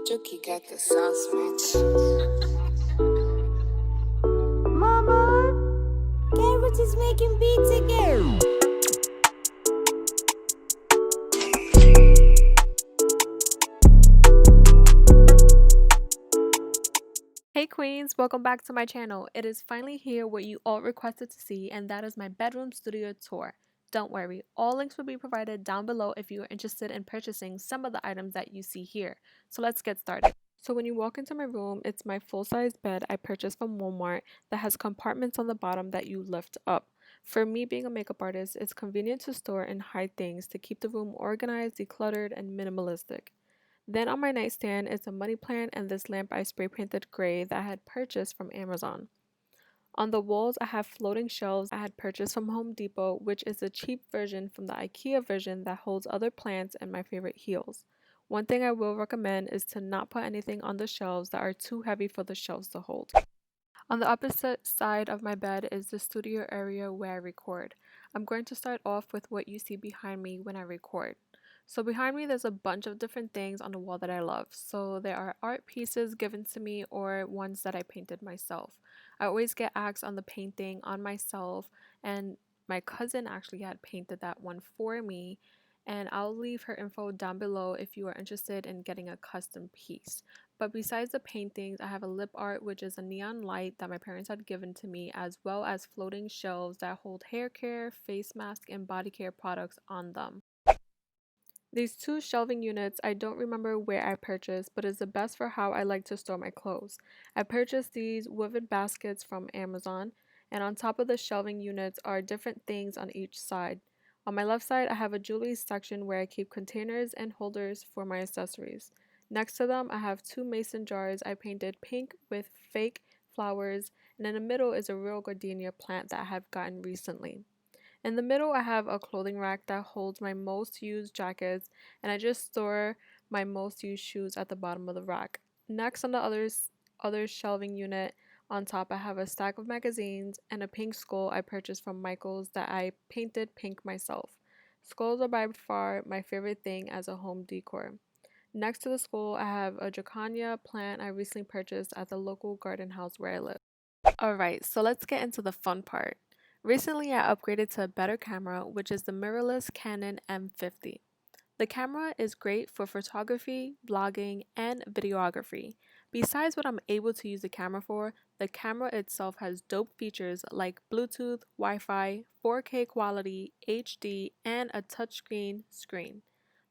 Jookie got the sauce, bitch. Mama, Carrot is making beats again. Hey queens, welcome back to my channel. It is finally here what you all requested to see, and that is my bedroom studio tour. Don't worry, all links will be provided down below if you are interested in purchasing some of the items that you see here. So let's get started. So when you walk into my room, it's my full-size bed I purchased from Walmart that has compartments on the bottom that you lift up. For me being a makeup artist, it's convenient to store and hide things to keep the room organized, decluttered, and minimalistic. Then on my nightstand is a money plant and this lamp I spray painted gray that I had purchased from Amazon. On the walls I have floating shelves I had purchased from Home Depot, which is a cheap version from the Ikea version that holds other plants and my favorite heels. One thing I will recommend is to not put anything on the shelves that are too heavy for the shelves to hold. On the opposite side of my bed is the studio area where I record. I'm going to start off with what you see behind me when I record. So behind me there's a bunch of different things on the wall that I love. So there are art pieces given to me or ones that I painted myself. I always get asked on the painting on myself, and my cousin actually had painted that one for me, and I'll leave her info down below if you are interested in getting a custom piece. But besides the paintings, I have a lip art, which is a neon light that my parents had given to me, as well as floating shelves that hold hair care, face mask, and body care products on them. These two shelving units I don't remember where I purchased, but is the best for how I like to store my clothes. I purchased these woven baskets from Amazon, and on top of the shelving units are different things on each side. On my left side, I have a jewelry section where I keep containers and holders for my accessories. Next to them, I have two mason jars I painted pink with fake flowers, and in the middle is a real gardenia plant that I have gotten recently. In the middle, I have a clothing rack that holds my most used jackets, and I just store my most used shoes at the bottom of the rack. Next, on the other shelving unit, on top, I have a stack of magazines and a pink skull I purchased from Michael's that I painted pink myself. Skulls are by far my favorite thing as a home decor. Next to the skull, I have a draconia plant I recently purchased at the local garden house where I live. Alright, so let's get into the fun part. Recently, I upgraded to a better camera, which is the mirrorless Canon M50. The camera is great for photography, vlogging, and videography. Besides what I'm able to use the camera for, the camera itself has dope features like Bluetooth, Wi-Fi, 4K quality, HD, and a touchscreen screen.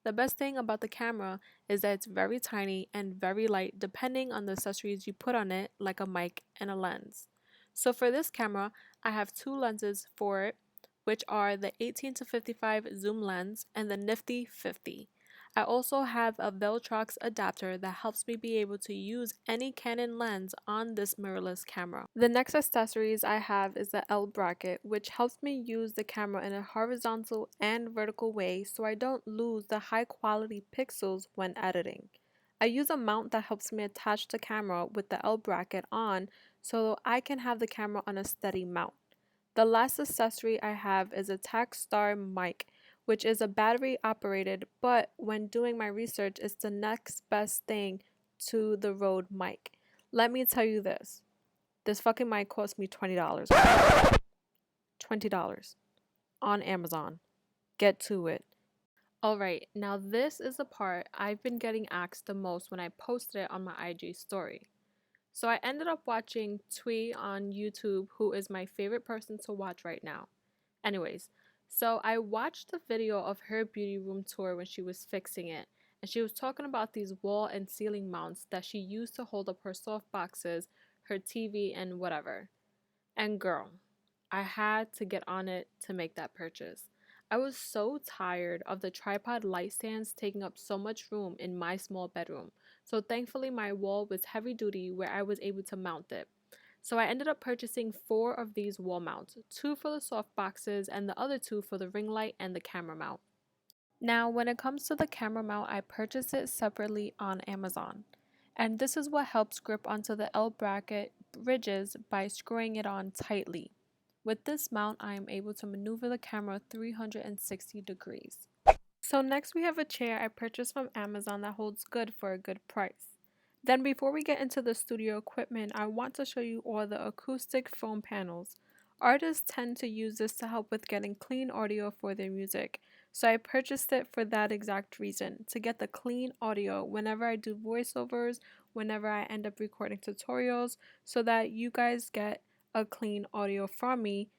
The best thing about the camera is that it's very tiny and very light depending on the accessories you put on it, like a mic and a lens. So for this camera, I have two lenses for it, which are the 18-55 zoom lens and the nifty 50. I also have a Veltrox adapter that helps me be able to use any Canon lens on this mirrorless camera. The next accessories I have is the L bracket, which helps me use the camera in a horizontal and vertical way so I don't lose the high quality pixels when editing. I use a mount that helps me attach the camera with the L bracket on so I can have the camera on a steady mount. The last accessory I have is a Takstar mic, which is a battery operated, but when doing my research, it's the next best thing to the Rode mic. Let me tell you this fucking mic cost me $20. $20 on Amazon. Get to it. Alright, now this is the part I've been getting asked the most when I posted it on my IG story. So I ended up watching Twee on YouTube, who is my favorite person to watch right now. Anyways, so I watched the video of her beauty room tour when she was fixing it, and she was talking about these wall and ceiling mounts that she used to hold up her soft boxes, her TV, and whatever. And girl, I had to get on it to make that purchase. I was so tired of the tripod light stands taking up so much room in my small bedroom, so thankfully my wall was heavy duty where I was able to mount it. So I ended up purchasing 4 of these wall mounts, 2 for the soft boxes and the other 2 for the ring light and the camera mount. Now when it comes to the camera mount, I purchased it separately on Amazon. And this is what helps grip onto the L bracket ridges by screwing it on tightly. With this mount, I am able to maneuver the camera 360 degrees. So next we have a chair I purchased from Amazon that holds good for a good price. Then before we get into the studio equipment, I want to show you all the acoustic foam panels. Artists tend to use this to help with getting clean audio for their music. So I purchased it for that exact reason, to get the clean audio whenever I do voiceovers, whenever I end up recording tutorials, so that you guys get a clean audio from me.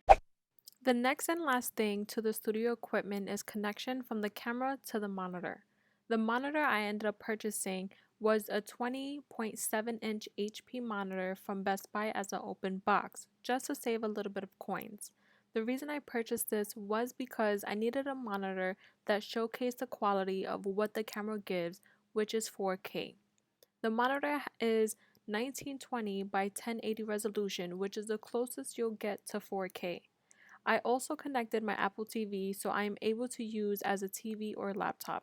The next and last thing to the studio equipment is connection from the camera to the monitor. The monitor I ended up purchasing was a 20.7-inch HP monitor from Best Buy as an open box, just to save a little bit of coins. The reason I purchased this was because I needed a monitor that showcased the quality of what the camera gives, which is 4K. The monitor is 1920 by 1080 resolution, which is the closest you'll get to 4K. I also connected my Apple TV so I am able to use as a TV or laptop.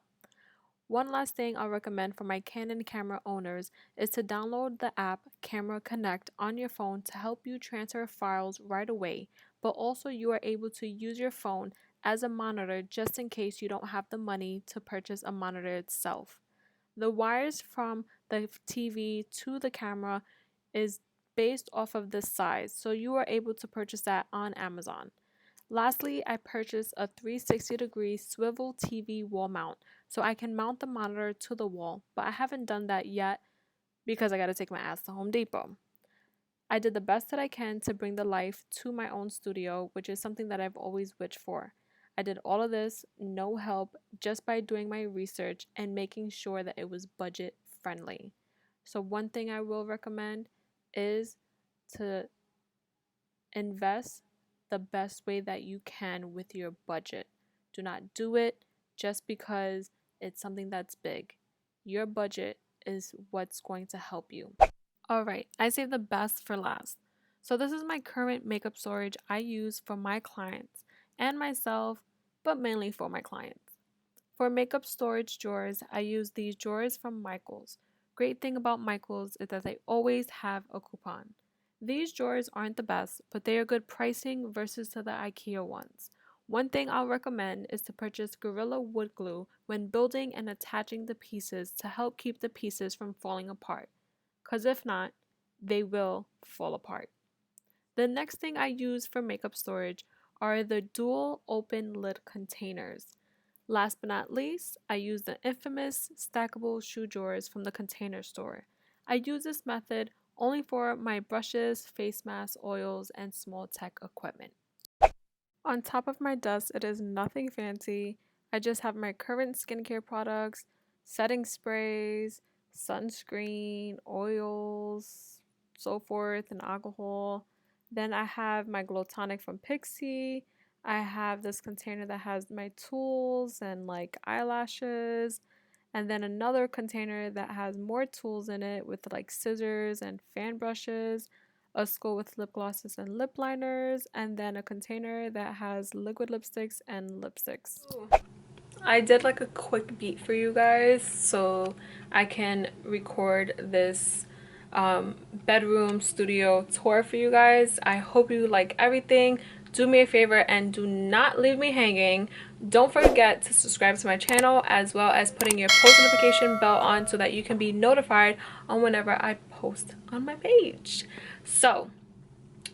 One last thing I'll recommend for my Canon camera owners is to download the app Camera Connect on your phone to help you transfer files right away, but also you are able to use your phone as a monitor just in case you don't have the money to purchase a monitor itself. The wires from the TV to the camera is based off of this size, so you are able to purchase that on Amazon. Lastly, I purchased a 360-degree swivel TV wall mount so I can mount the monitor to the wall, but I haven't done that yet because I gotta take my ass to Home Depot. I did the best that I can to bring the life to my own studio, which is something that I've always wished for. I did all of this, no help, just by doing my research and making sure that it was budget friendly. So one thing I will recommend is to invest the best way that you can with your budget. Do not do it just because it's something that's big. Your budget is what's going to help you. Alright, I saved the best for last. So this is my current makeup storage I use for my clients and myself, but mainly for my clients. For makeup storage drawers, I use these drawers from Michaels. Great thing about Michaels is that they always have a coupon. These drawers aren't the best, but they are good pricing versus to the Ikea ones. One thing I'll recommend is to purchase Gorilla Wood Glue when building and attaching the pieces to help keep the pieces from falling apart, because if not, they will fall apart. The next thing I use for makeup storage are the dual open lid containers. Last but not least, I use the infamous stackable shoe drawers from the Container Store. I use this method only for my brushes, face masks, oils, and small tech equipment. On top of my desk, it is nothing fancy. I just have my current skincare products, setting sprays, sunscreen, oils, so forth, and alcohol. Then I have my glow tonic from Pixie. I have this container that has my tools and like eyelashes, and then another container that has more tools in it with like scissors and fan brushes, a skull with lip glosses and lip liners, and then a container that has liquid lipsticks and lipsticks. Ooh. I did like a quick beat for you guys so I can record this bedroom studio tour for you guys. I hope you like everything. Do me a favor and do not leave me hanging. Don't forget to subscribe to my channel as well as putting your post notification bell on so that you can be notified on whenever I post on my page. So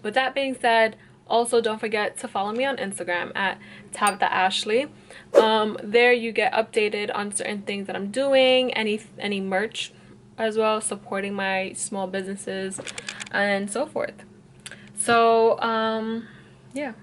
with that being said, also don't forget to follow me on Instagram at tabethaashly. There you get updated on certain things that I'm doing, any merch as well, supporting my small businesses and so forth. So yeah,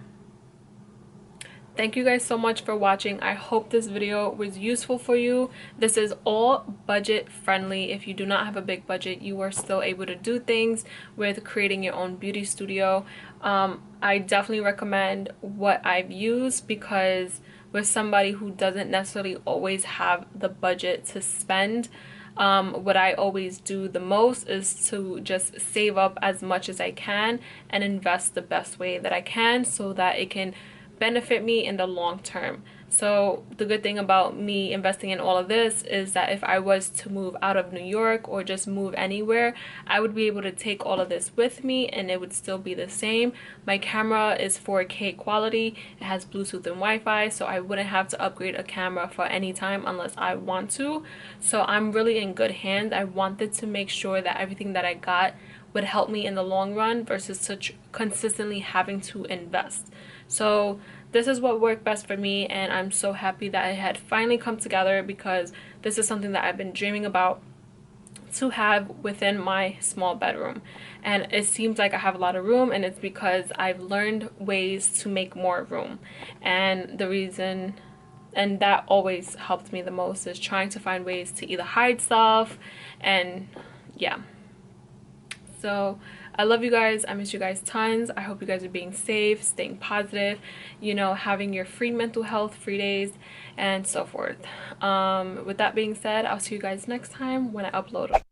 thank you guys so much for watching. I hope this video was useful for you. This is all budget friendly. If you do not have a big budget, you are still able to do things with creating your own beauty studio. I definitely recommend what I've used because with somebody who doesn't necessarily always have the budget to spend, what I always do the most is to just save up as much as I can and invest the best way that I can so that it can benefit me in the long term. So the good thing about me investing in all of this is that if I was to move out of New York or just move anywhere, I would be able to take all of this with me and it would still be the same. My camera is 4K quality, it has Bluetooth and Wi-Fi, so I wouldn't have to upgrade a camera for any time unless I want to. So I'm really in good hands. I wanted to make sure that everything that I got would help me in the long run versus such consistently having to invest. So this is what worked best for me, and I'm so happy that it had finally come together because this is something that I've been dreaming about to have within my small bedroom. And it seems like I have a lot of room, and it's because I've learned ways to make more room. And the reason, and that always helped me the most, is trying to find ways to either hide stuff. And yeah, so I love you guys. I miss you guys tons. I hope you guys are being safe, staying positive, you know, having your free mental health free days and so forth. With that being said, I'll see you guys next time when I upload.